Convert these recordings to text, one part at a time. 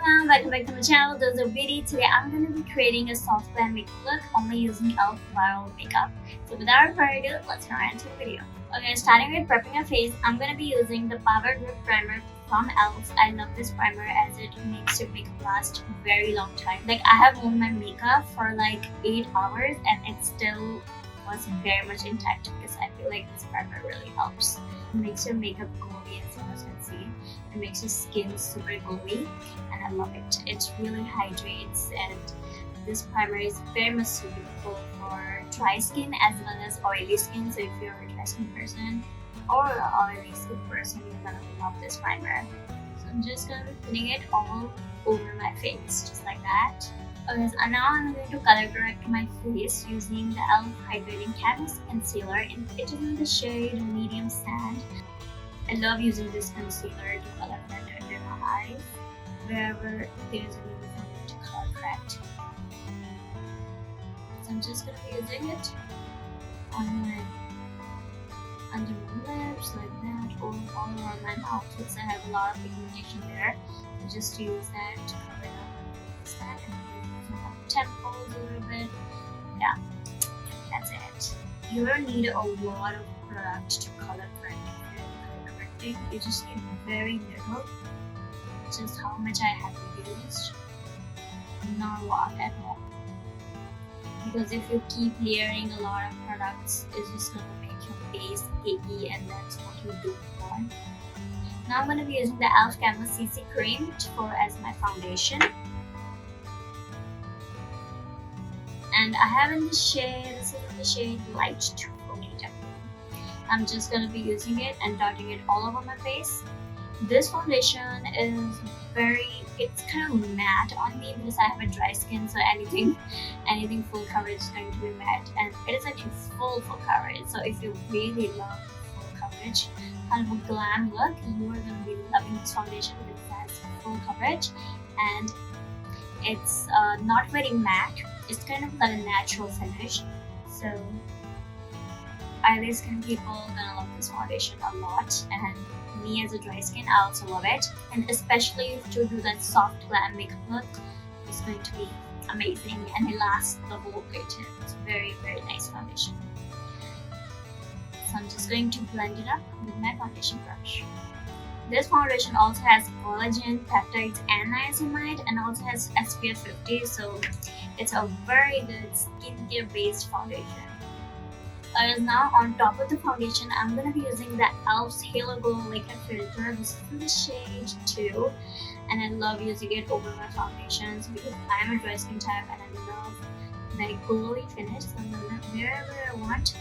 everyone, welcome back to my channel. This is a video. Today I'm going to be creating a soft glam makeup look only using e.l.f. viral makeup. So without further ado, let's get right into the video. Okay, starting with prepping your face, I'm going to be using the Power Grip Primer from e.l.f. I love this primer as it makes your makeup last a very long time. Like, I have worn my makeup for like 8 hours and it still was very much intact because I feel like this primer really helps. It makes your makeup glowy, as you guys can see. It makes your skin super glowy and I love it. It really hydrates, and this primer is very much suitable for dry skin as well as oily skin. So if you're a dry skin person or an oily skin person, you're gonna love this primer. So I'm just gonna be putting it all over my face just like that. Okay, so now I'm going to color correct my face using the e.l.f. Hydrating Canvas Concealer, and it is in the shade Medium Sand. I love using this concealer to color correct under my eyes, wherever there is a need for me to color correct. So I'm just going to be using it under my lips like that, or all around my mouth because I have a lot of pigmentation there. So just use that to cover it up and that, and temples a little bit. Yeah, that's it. You don't need a lot of product to color correct. You just need very little, just how much I have used, not a lot at all. Because if you keep layering a lot of products, it's just gonna make your face achy, and that's what you don't want. Now I'm gonna be using the e.l.f. Canvas CC Cream as my foundation. And I have in the shade, this is in the shade Light 248. I'm just going to be using it and dotting it all over my face. This foundation is it's kind of matte on me because I have a dry skin, so anything full coverage is going to be matte. And it is actually full coverage, so if you really love full coverage, kind of a glam look, you are going to be loving this foundation because it has full coverage. And it's not very matte. It's kind of like a natural finish, so oily skin people are gonna love this foundation a lot, and me as a dry skin, I also love it. And especially to do that soft glam makeup look, it's going to be amazing, and it lasts the whole day too. It's a very nice foundation. So I'm just going to blend it up with my foundation brush. This foundation also has collagen, peptides, and niacinamide, and also has SPF 50, so it's a very good skincare based foundation. Now on top of the foundation, I'm going to be using the e.l.f.'s Halo Glow Liquid Filter. This is in the shade 2, and I love using it over my foundations because I'm a dry skin type and I love that glowy finish. So I'm going to, wherever I want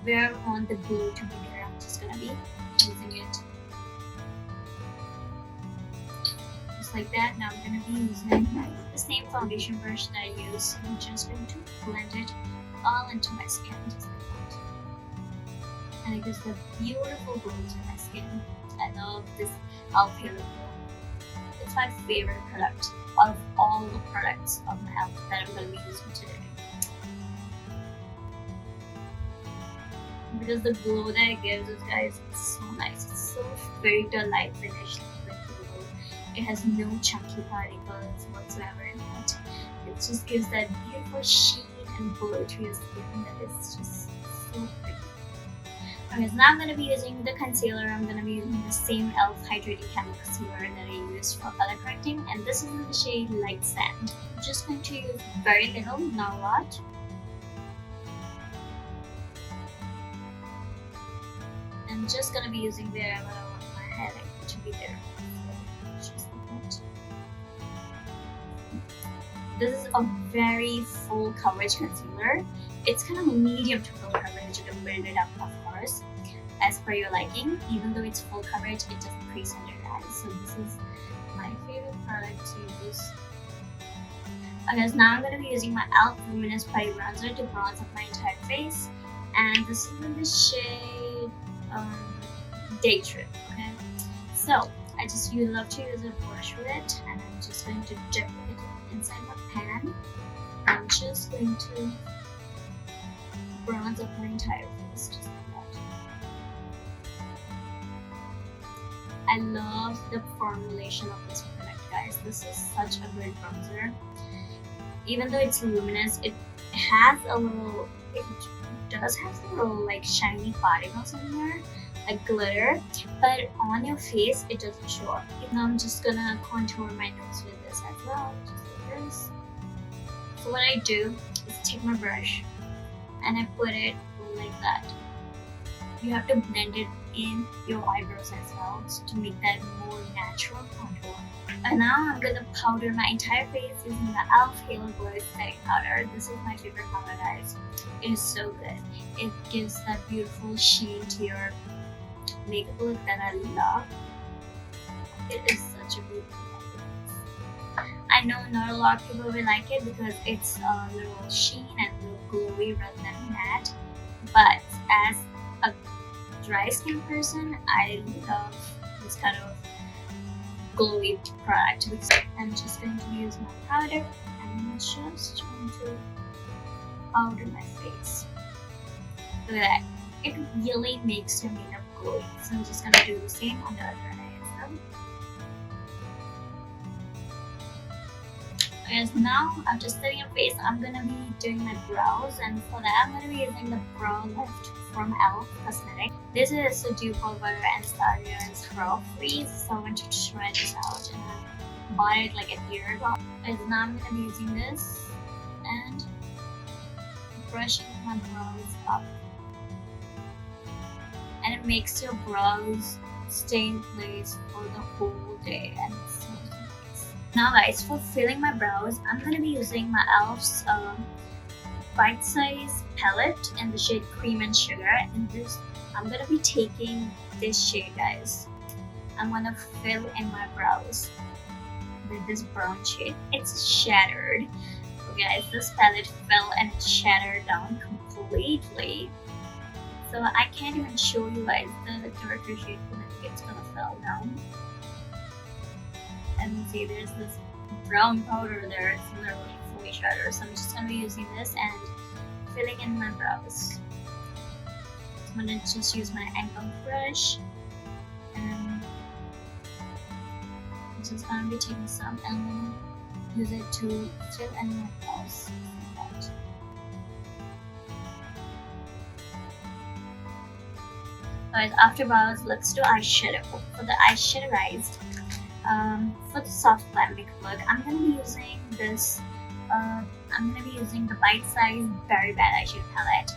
the glow to be there, I'm just going to be using it just like that. Now I'm going to be using the same foundation brush that I use. I'm just going to blend it all into my skin just like that, and it gives a beautiful glow to my skin. I love this e.l.f. Halo Glow. It's my favorite product out of all the products of my e.l.f. that I'm going to be using today, because the glow that it gives us, guys, it's so nice. It's so very light finish with glow. It has no chunky particles whatsoever in it. It just gives that beautiful sheen and glow to your skin that is just so pretty. Okay, so now I'm going to be using the concealer. I'm going to be using the same e.l.f. Hydrating Canvas Concealer that I used for color correcting, and this is in the shade Light Sand. I'm just going to use very little, not a lot. I'm just going to be using wherever I want my highlight to be there. Just like that. This is a very full coverage concealer. It's kind of medium to full coverage. You can blend it up, of course, as per your liking. Even though it's full coverage, it doesn't crease under your eyes. So this is my favorite product to use. Okay, so now I'm going to be using my e.l.f. Luminous Putty Bronzer to bronze up my entire face. And this is in the shade Day Trip. Okay, so you love to use a brush with it, and I'm just going to dip it inside my pan. I'm just going to bronze up my entire face just like that. I love the formulation of this product, guys. This is such a great bronzer. Even though it's luminous, it has a little, it does have a little like shiny particles in here, like glitter, but on your face it doesn't show up. Now I'm just gonna contour my nose with this as well, just like this. So what I do is take my brush and I put it like that. You have to blend it in your eyebrows as well to make that more natural contour. And now I'm gonna powder my entire face using the e.l.f. Halo Glow Setting Powder. This is my favorite powder, guys. It is so good. It gives that beautiful sheen to your makeup look that I love. It is such a beautiful powder. I know not a lot of people will like it because it's a little sheen and a little glowy rather than matte. But as a dry skin person, I love this kind of glowy product because I'm just going to use my powder and just going to powder my face. Look at that. It really makes your makeup glowy. So I'm just going to do the same on the other eye as well. Because now after setting your face, I'm going to be doing my brows, and for that I'm going to be using the Brow Lift from e.l.f. Cosmetics. This is a dupe over Anastasia and Scrub Freeze, so I went to try this out and I bought it like a year ago. And now I'm going to be using this and brushing my brows up. And it makes your brows stay in place for the whole day, and it's so nice. Now guys, for filling my brows, I'm going to be using my e.l.f.'s Bite Size palette in the shade Cream and Sugar. And this, I'm gonna be taking this shade, guys. I'm gonna fill in my brows with this brown shade. It's shattered. So guys, this palette fell and it shattered down completely. So I can't even show you guys the darker shade because I think it's gonna fall down. And you see there's this brown powder there. It's literally fully shattered. So I'm just gonna be using this and filling in my brows. So I'm gonna just use my angle brush and I'm just gonna be taking some and I'm gonna use it to fill in my brows like that. Alright, after brows, let's do eyeshadow. For the eyeshadow, guys, for the soft glam makeup look, I'm gonna be using this. I'm gonna be using the Bite Size Very Bad eyeshadow palette.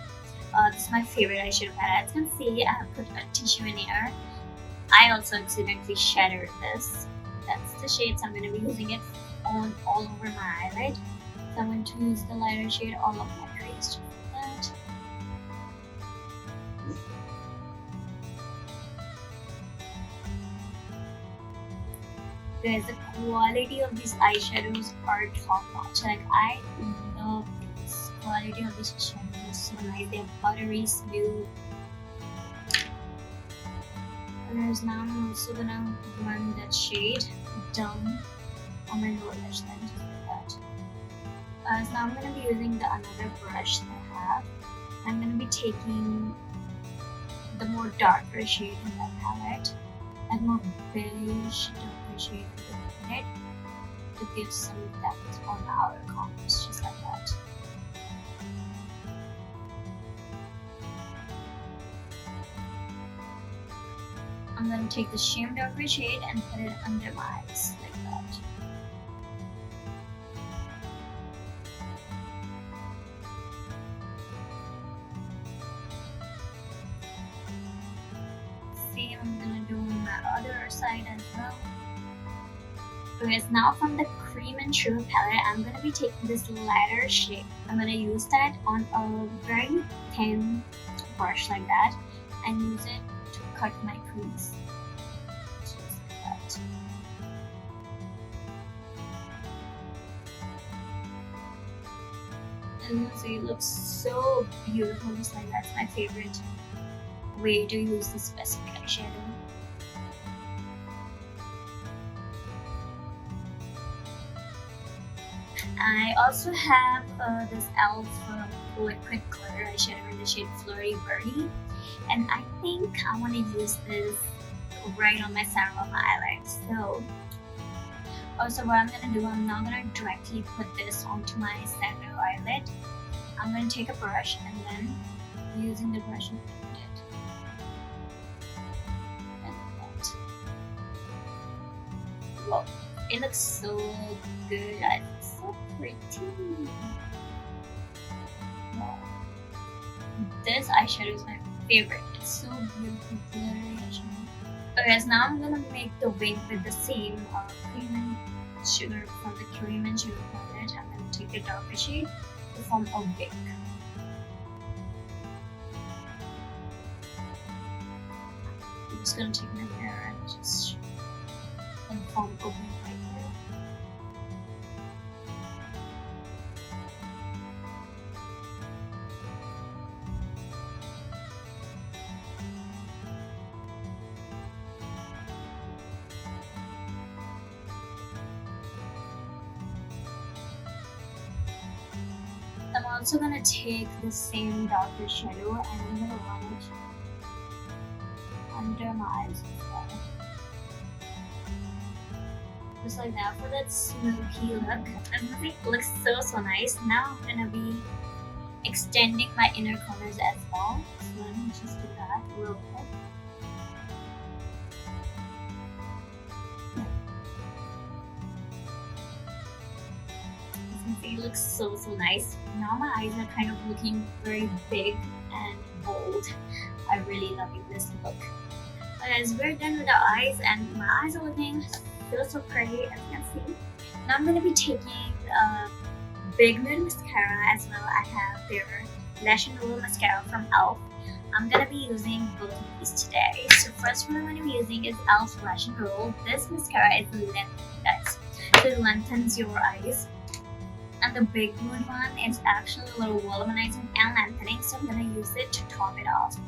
This is my favorite eyeshadow palette. As you can see, I have put a tissue in here. I also accidentally shattered this. That's the shade, so I'm gonna be using it on all over my eyelid. So I'm going to use the lighter shade all over my crease, just like that. Guys, the quality of these eyeshadows are top notch. Like, I love this quality of these eyeshadows. Is so nice. They're buttery smooth. And now I'm also gonna run that shade down on my lower lash line, just like that. So now I'm gonna be using the another brush that I have. I'm gonna be taking the more darker shade in that palette, and more beige darker shade in it to give some depth on the outer corners, just like that. I'm going to take the shimmer darker shade and put it under my eyes, like that. Same I'm going to do on my other side as well. Okay, so now from the Cream and Sugar palette, I'm going to be taking this lighter shade. I'm going to use that on a very thin brush like that and use it to cut my crease. Just like that. And you see, it looks so beautiful just like that. That's my favorite way to use this specific eyeshadow. I also have this e.l.f. liquid glitter eyeshadow in the shade Flirty Birdie, and I think I want to use this right on my center of my eyelid. So also what I'm gonna do, I'm not gonna directly put this onto my center eyelid. I'm gonna take a brush and then using the brush and put it like that. Whoa, it looks so good. It's so pretty. Wow. This eyeshadow is my favorite. It's so beautiful, glittery eyeshadow. Okay, so now I'm gonna make the wing with the same cream and sugar from the cream and sugar palette. I'm gonna take a darker shade to form a wing. I'm just gonna take my mirror and just form a wing right there. I'm also gonna take the same darker shadow and I'm gonna run it under my eyes as well. Just like that for that smoky look. And I think it looks so nice. Now I'm gonna be extending my inner corners as well. So let me just do that real quick. It looks so nice. Now my eyes are kind of looking very big and bold. I really loving this look. As we're done with our eyes and my eyes are looking so pretty, as you can see. Now I'm going to be taking Big Mood mascara as well. I have their Lash and Roller mascara from e.l.f. I'm going to be using both of these today. So first one I'm going to be using is e.l.f. Lash and Roll. This mascara is lengthened, guys. So it lengthens your eyes. And the Big Mood one is actually a little volumizing and lengthening, so I'm going to use it to top it off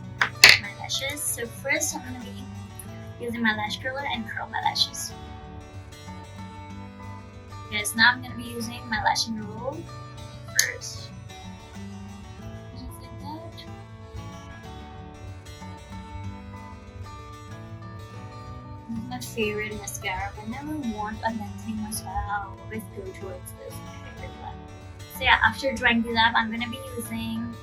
my lashes. So first I'm going to be using my lash curler and curl my lashes. Yes, now I'm going to be using my Lash and Roll first. Just like that. This is my favorite mascara. Whenever I want a lengthening mascara, I always go towards this. So yeah, after drying these up, I'm gonna be using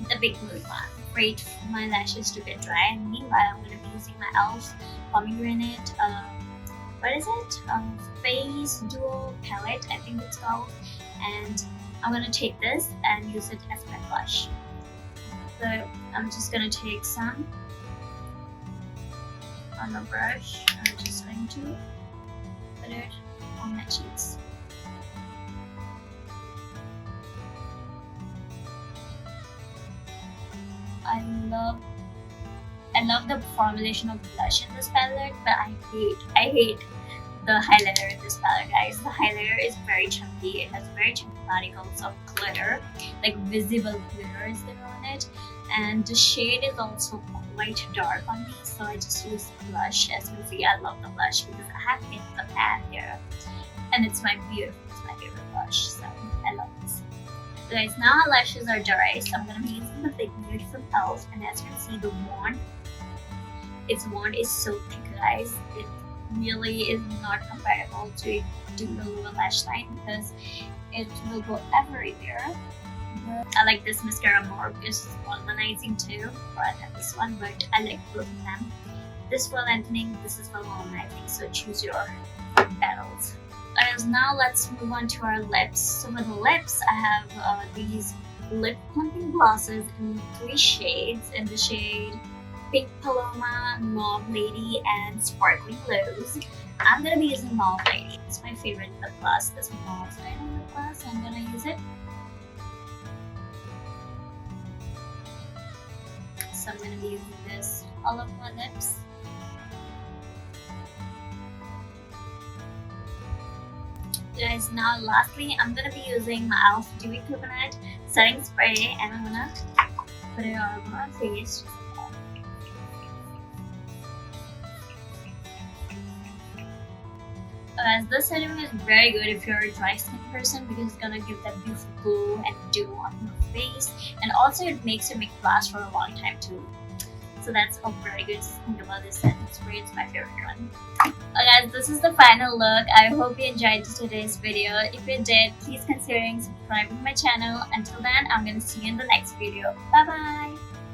the Big Mood one. Wait for my lashes to get dry, and meanwhile, I'm gonna be using my e.l.f. pomegranate. What is it? Face Duo palette, I think it's called. And I'm gonna take this and use it as my blush. So I'm just gonna take some on the brush. I'm just going to put it on my cheeks. I love the formulation of blush in this palette, but I hate the highlighter in this palette, guys. The highlighter is very chunky. It has very chunky particles of glitter, like visible glitter is there on it. And the shade is also quite dark on me, so I just use blush. As you can see, I love the blush because I have hit the pan here. And it's my favorite blush, so I love this. So guys, now our lashes are dry, so I'm going to be using the Big Mood from e.l.f. And as you can see, the wand, its wand is so thick, guys. It really is not comparable to do the lower lash line because it will go everywhere. But I like this mascara more because it's volumizing too, rather than this one, but I like both of them. This for lengthening, this is for volumizing, so choose your battles. As now let's move on to our lips. So for the lips, I have these lip plumping glosses in 3 shades, in the shade Pink Paloma, Mauve Lady, and Sparkling Rose. I'm gonna be using Mauve Lady. It's my favorite lip gloss, this Mauve Lady lip gloss. I'm gonna use it. So I'm gonna be using this all over my lips. Guys, now lastly, I'm gonna be using my e.l.f. Dewy Coconut setting spray, and I'm gonna put it on my face. This setting is very good if you're a dry skin person because it's gonna give that beautiful glow and dew on your face, and also it makes your makeup last for a long time too. So that's a very good thing about this setting spray. It's my favorite one. Guys, this is the final look. I hope you enjoyed today's video. If you did, please consider subscribing my channel. Until then, I'm gonna see you in the next video. Bye bye.